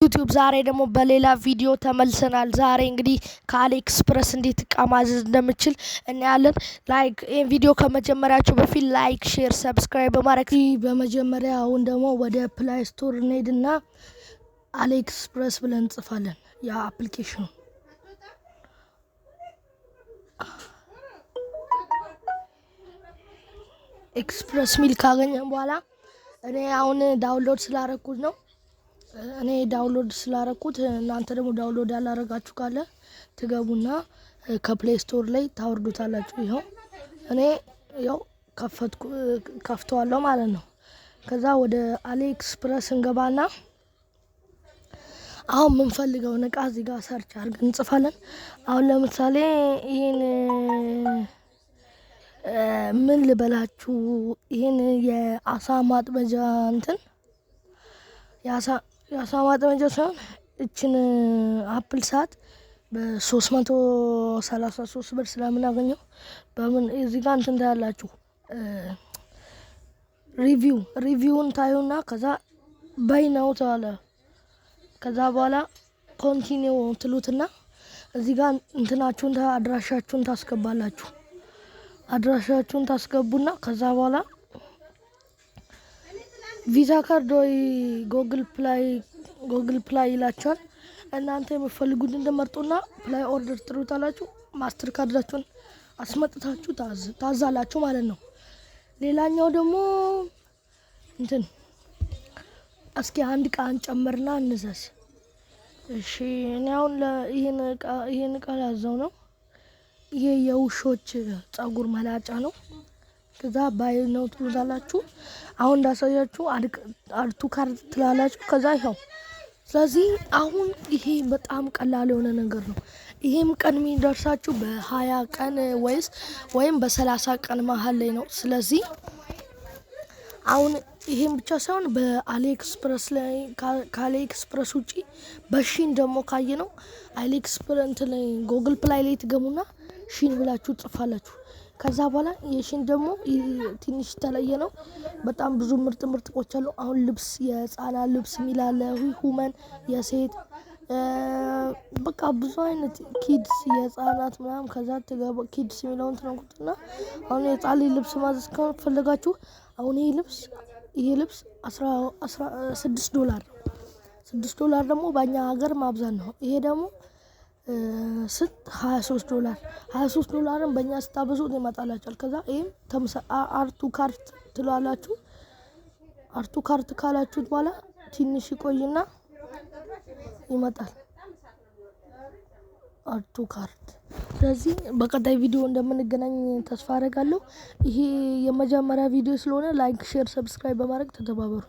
ዩቲዩብ ዛሬ ደግሞ በሌላ ቪዲዮ ተመልሰናል። ዛሬ እንግዲህ ከአሊኤክስፕረስ እንዴት እቃ ማዘዝ እንደምችል እናያለን። ላይክ ይሄን ቪዲዮ ከመጀመሪያችሁ በፊት ላይክ፣ ሼር፣ ሰብስክራይብ በማድረግ በመጀመሪያ አሁን ደግሞ ወደ ፕላይ ስቶር እንሄድና አሊኤክስፕረስ ብለን እንጽፋለን። ያ አፕሊኬሽኑ ኤክስፕረስ ሚል ካገኘን በኋላ እኔ አሁን ዳውንሎድ ስላረኩት ነው። እናንተ ደግሞ ዳውንሎድ ያላረጋችሁ ካለ ትገቡና ከፕሌይ ስቶር ላይ ታወርዱታላችሁ። ይኸው እኔ ያው ከፍተዋለሁ ማለት ነው። ከዛ ወደ አሊኤክስፕረስ እንገባና አሁን የምንፈልገውን እቃ እዚህ ጋር ሰርች አድርገን እንጽፋለን። አሁን ለምሳሌ ይሄን ምን ልበላችሁ፣ ይሄን የአሳ ማጥመጃ የአሳ ማጥመጃ ሳይሆን እችን አፕል ሰዓት በ333 ብር ስለምናገኘው በምን እዚህ ጋር ታያላችሁ። ሪቪውን ታዩና ከዛ ባይ ነው ተባለ። ከዛ በኋላ ኮንቲኒው ትሉትና እዚህ ጋር አድራሻችሁን ታስገባላችሁ። አድራሻችሁን ታስገቡና ከዛ በኋላ ቪዛ ካርድ ወይ ጎግል ፕላይ ይላችኋል። እናንተ የምትፈልጉት እንደመርጡና ፕላይ ኦርደር ትሩታላችሁ። ማስተር ካርዳችሁን አስመጥታችሁ ታዛላችሁ ማለት ነው። ሌላኛው ደግሞ እስኪ አንድ እቃ እንጨምርና እንዘዝ። እሺ እኔ አሁን ይሄን እቃ ላዘው ነው። ይሄ የውሾች ጸጉር መላጫ ነው። ከዛ ባይ ነው ትሉታላችሁ። አሁን እንዳሳያችሁ አርቱ ካርድ ትላላችሁ። ከዛ ይኸው። ስለዚህ አሁን ይሄ በጣም ቀላል የሆነ ነገር ነው። ይሄም ቀን የሚደርሳችሁ በ20 ቀን ወይም በ30 ቀን መሀል ላይ ነው። ስለዚህ አሁን ይሄን ብቻ ሳይሆን በአሊኤክስፕረስ ላይ ከአሊኤክስፕረስ ውጪ በሺን ደግሞ ካየ ነው አሊኤክስፕረስ ላይ ጎግል ፕላይ ላይ ትገቡና ሺን ብላችሁ ጽፋላችሁ። ከዛ በኋላ የሺን ደግሞ ትንሽ የተለየ ነው። በጣም ብዙ ምርጥ እቃዎች አሉ። አሁን ልብስ፣ የህፃናት ልብስ የሚል አለ፣ ሁመን የሴት በቃ ብዙ አይነት ኪድስ የህፃናት ምናምን። ከዛ ኪድስ የሚለውን ትነኩትና አሁን የህፃን ልብስ ማዘዝ ከፈለጋችሁ አሁን ይሄ ልብስ $16 ነው። $6 ደግሞ በእኛ ሀገር ማብዛት ነው። ይሄ ደግሞ $23 በእኛ ስታበዙት ይመጣላችኋል። ከዛ ይሄም አርቱ ካርት ትሏላችሁ። አርቱ ካርት ካላችሁት በኋላ ትንሽ ይቆይና ይመጣል አርቱ ካርት። ስለዚህ በቀጣይ ቪዲዮ እንደምንገናኝ ተስፋ አደርጋለሁ። ይሄ የመጀመሪያ ቪዲዮ ስለሆነ ላይክ፣ ሼር፣ ሰብስክራይብ በማድረግ ተተባበሩ።